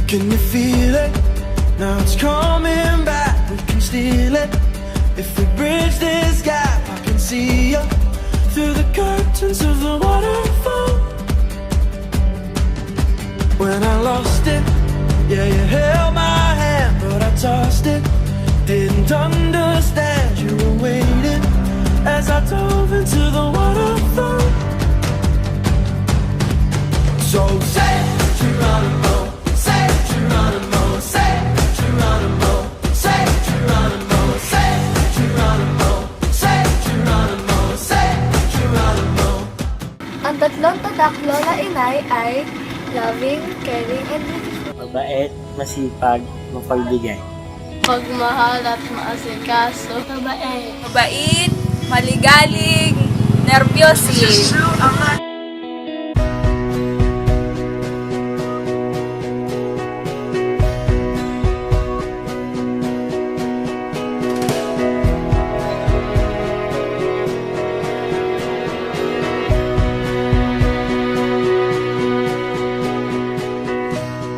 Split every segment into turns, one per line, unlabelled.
Can you feel it? Now it's coming back. We can steal it. If we bridge this gap, I can see you through the curtains of the waterfall. When I lost it, yeah, you held my hand, but I tossed it. Didn't understand you were waiting as I dove into the waterfall. So say Geronimo, say Geronimo, say Geronimo, say Geronimo, say Geronimo, say Geronimo, say Geronimo.
Ang tatlong tatak lola inay ay loving, caring, and beautiful.
Mabait, masipag, mapagbigay.
Magmahal at maasikaso.
Mabait, maligalig, nervyosi.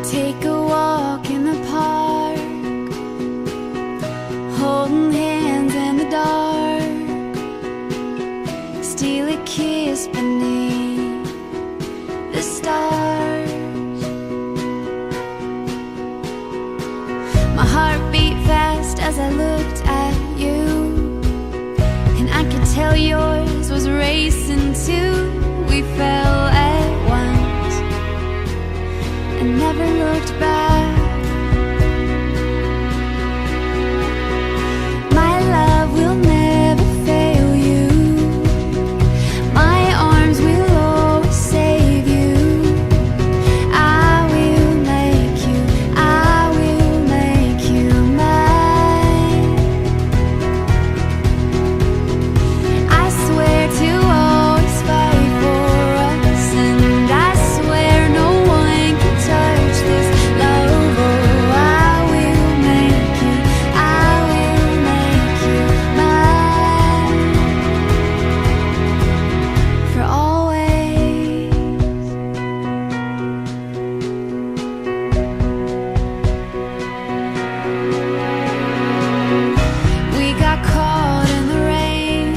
Take a walk in the park, holding hands in the dark, steal a kiss beneath the stars. My heart beat fast as I looked at you, and I could tell yours was racing too. We fell at once and never looked back. My love will never fail you. My arms will always save you. I will make you, I will make you mine. I swear to always fight for us, and I swear no one can touch this love. Oh, I will make you, I will make you mine for always. We got caught in the rain,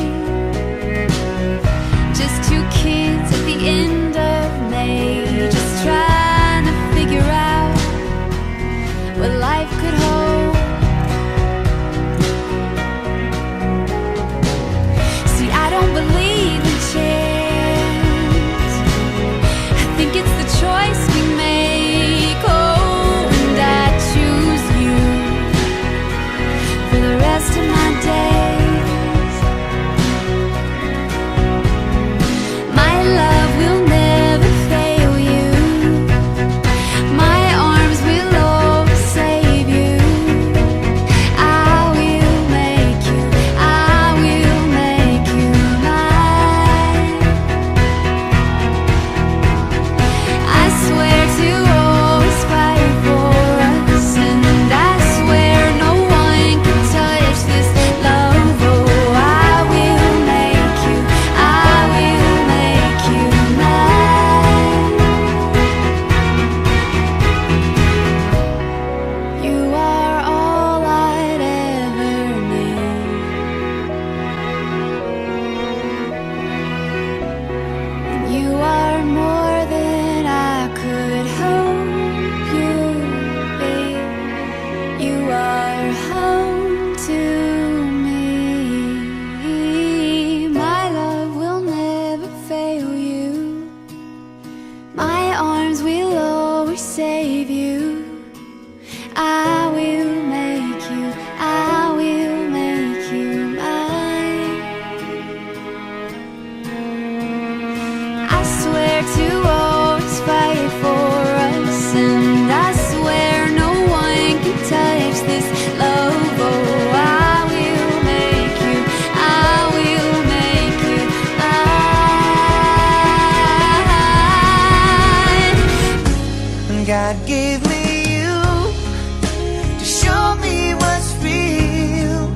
just two kids at the end of May, just trying to figure out what life could hold. See, I don't believe in chance. I think it's the choice we make. Oh, and I choose you for the rest of my days. My love will never fail you. My arms will always save you. I will make you, I will make you mine. I swear to always fight for us, and I swear no one can touch this love. Oh, I will make you, I will make you mine. You are all I'd ever need, and you are more than I could hope you'd be. You are home to me. My love will never fail you. My arms will always save you. I will make you, I will make you mine. I swear to always fight for us, and I swear no one can touch this love. Oh, I will make you, I will make you mine.
God gave me you to show me what's real,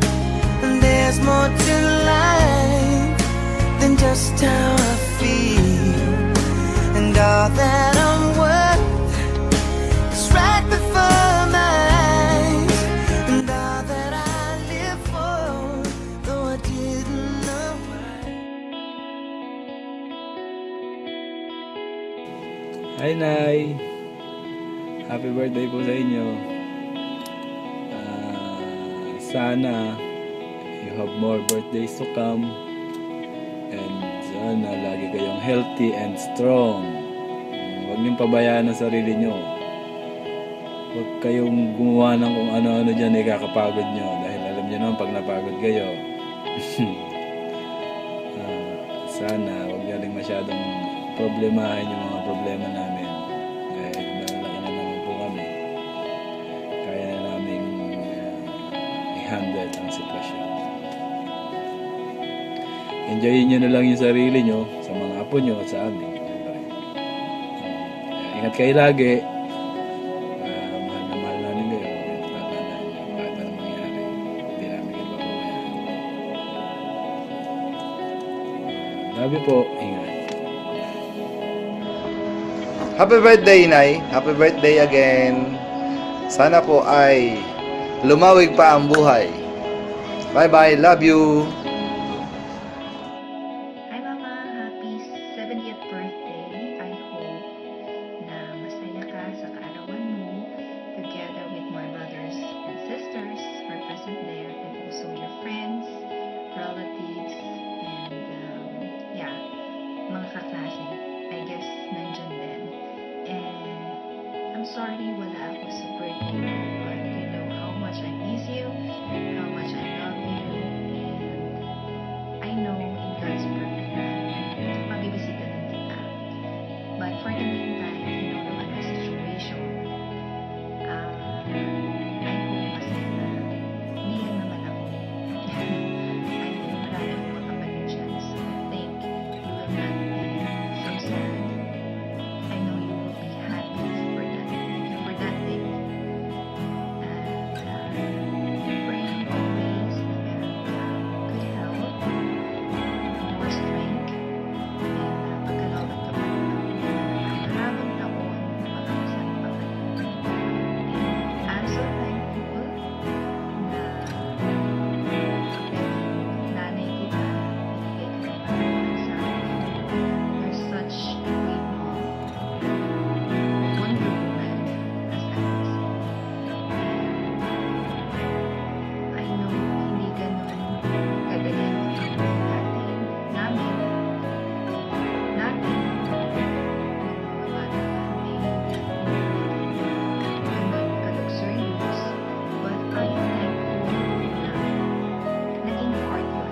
and there's more to life than just how I feel, and all that I'm worth is right before my eyes, and all that I live for, though I didn't know why.
Hi, Nay! Happy birthday po sa inyo. Sana you have more birthdays to come. And sana lagi kayong healthy and strong. Huwag niyong pabayaan ang sarili niyo. Huwag kayong gumawa ng kung ano-ano dyan ikakapagod niyo. Dahil alam niyo naman pag napagod kayo. Sana huwag niyo rin masyadong problemahin yung mga problema namin. Dahil malalaki na naman po kami. Kaya na namin i-handle ang sitwasyon. Enjoyin nyo na lang yung sarili nyo sa mga apo nyo at sa amin. Ingat kayo lagi. Mahal na mahal namin kayo. Baka na mangyari. Hindi namin kayo babawayan. Love you po. Ingat.
Happy birthday, Nay. Happy birthday again. Sana po ay lumawig pa ang buhay. Bye-bye. Love you.
Hi Mama, happy 70th birthday. I hope na masaya ka sa kaarawan mo together with my brothers and sisters who are present there, and also your friends, relatives, and yeah, mga kaklase. I guess nandyan din. And I'm sorry wala ako sa birthday mo, but you know how much I miss you, how much I love you, and I know in God's perfect time, mabibisita din kita. But for the meantime, you know naman my situation. I hope masaya na. Hindi lang naman ako. I know marami akong mga kapatid dyan. So I think you will not be so sad. I know you will be happy for that day. And praying always and good health, more strength, and pagkalawag ka po ng maraming taon na makakasama pa kayo. And I'm so thankful na nanay kita, binigay ka ng pangalaman sa akin. You're such a great mom, wonder woman, as I would say. I know hindi ganun kadali ang natin, namin, yung mga bata namin, ganun ka-luxurious, but I am thankful na naging part yun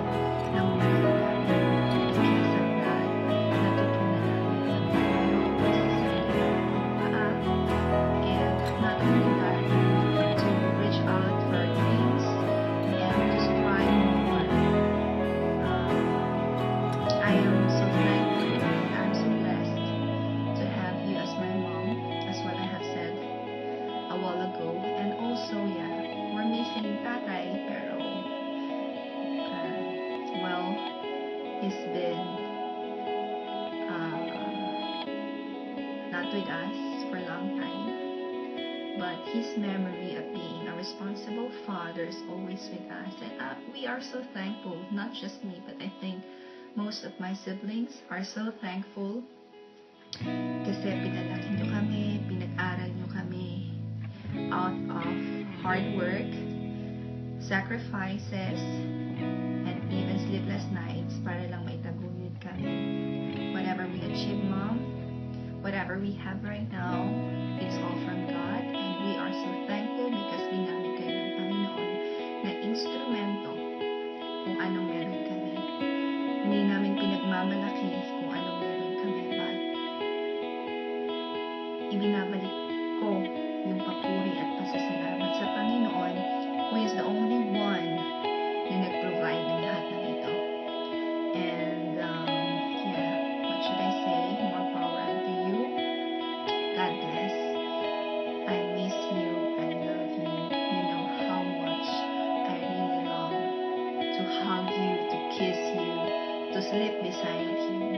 ng buhay namin because of that, natutunan namin na buhay sa sarili ng paa, and not only that, to reach out for our dreams and to strive more. I am so thankful and I'm so blessed to have you as my mom, as what I have said a while ago. And also, yeah, we're missing tatay, pero, well, he's been not with us for a long time. But his memory of being a responsible father is always with us. And we are so thankful, not just me, but I think most of my siblings are so thankful kasi pinalaki nyo kami, pinag-aral nyo kami out of hard work, sacrifices, and even sleepless nights para lang may taguyod kami. Whatever we achieve, Mom, whatever we have right now, it's all from God, and we are so thankful because ginamit kayo ng Panginoon na instrumento kung anong meron kami. Hindi namin pinagmamalaki kung anong meron kami, but ibinabalik ko yung papuri at pasasalamat sa Panginoon, who is the only one na nag-provide ng lahat ng ito. And yeah, what should I say? More power unto you. God bless. I miss you. I love you. You know how much I really long to hug you, to kiss you, to sleep beside you.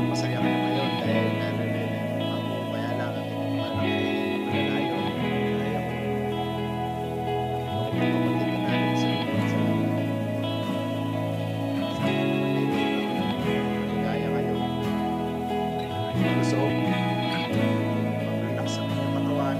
masaya kayo ngayon dahil naririnig ako. Kaya lang ang malaki malalayo. Kaya ko kapatid na natin sa maligaya kayo. Gusto ko mag-relax ang inyong katawan.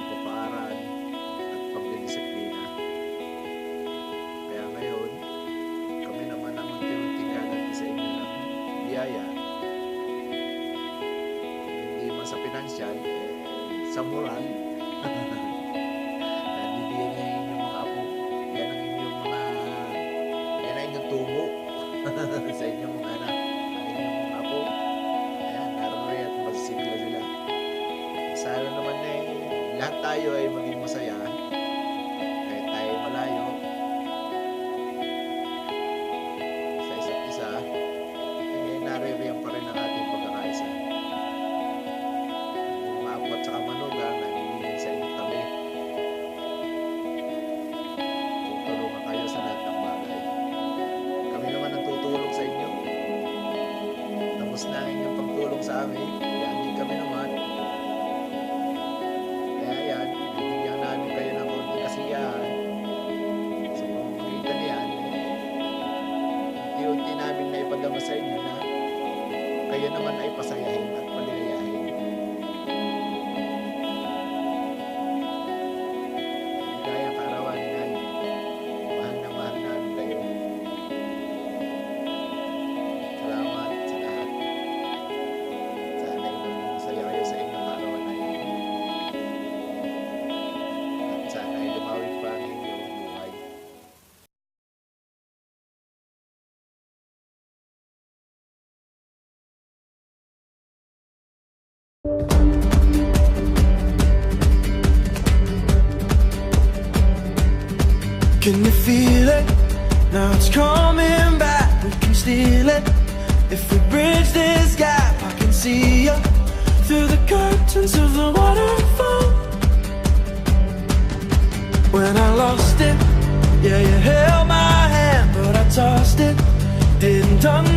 Pagpapaaral at pagdidisiplina. Kaya ngayon, kami naman ang unti-unti gaganti sa inyo ng biyaya. Hindi man sa pinansyal, sa moral. Nabibigyan niya inyong mga apo. Yan ang inyong tubo sa inyong mga anak. Ang inyong mga apo. Ayan, naroon at magsisigla sila. Sana naman lahat tayo ay maging masaya kahit tayo malayo sa isa't isa, naririyan pa rin ang ating pagkakaisa. Yung mga apo at saka manugang nanginginig sa inyong tabi. Tutulungan kayo sa lahat ng bagay. Kami naman ang tutulong sa inyo. Tapos na ang inyong pagtulong sa amin, kaya hindi kami naman. Kaya yan, bibigyan namin kayo ng konting kasiyahan. Sa pamamagitan niyan, unti-unti namin na ipadama sa inyo na kayo naman ay pasayahin at paligayahin. Ligayang kaarawan ni Nanay. Mahal na mahal namin kayo. Salamat sa lahat. Sana ay maging masaya kayo sa inyong kaarawan na yun. At sana ay lumawig pa ang inyong buhay.
Can you feel it? Now it's coming back. We can steal it. If we bridge this gap, I can see you through the curtains of the waterfall. When I lost it, yeah, you held my hand, but I tossed it. Didn't understand.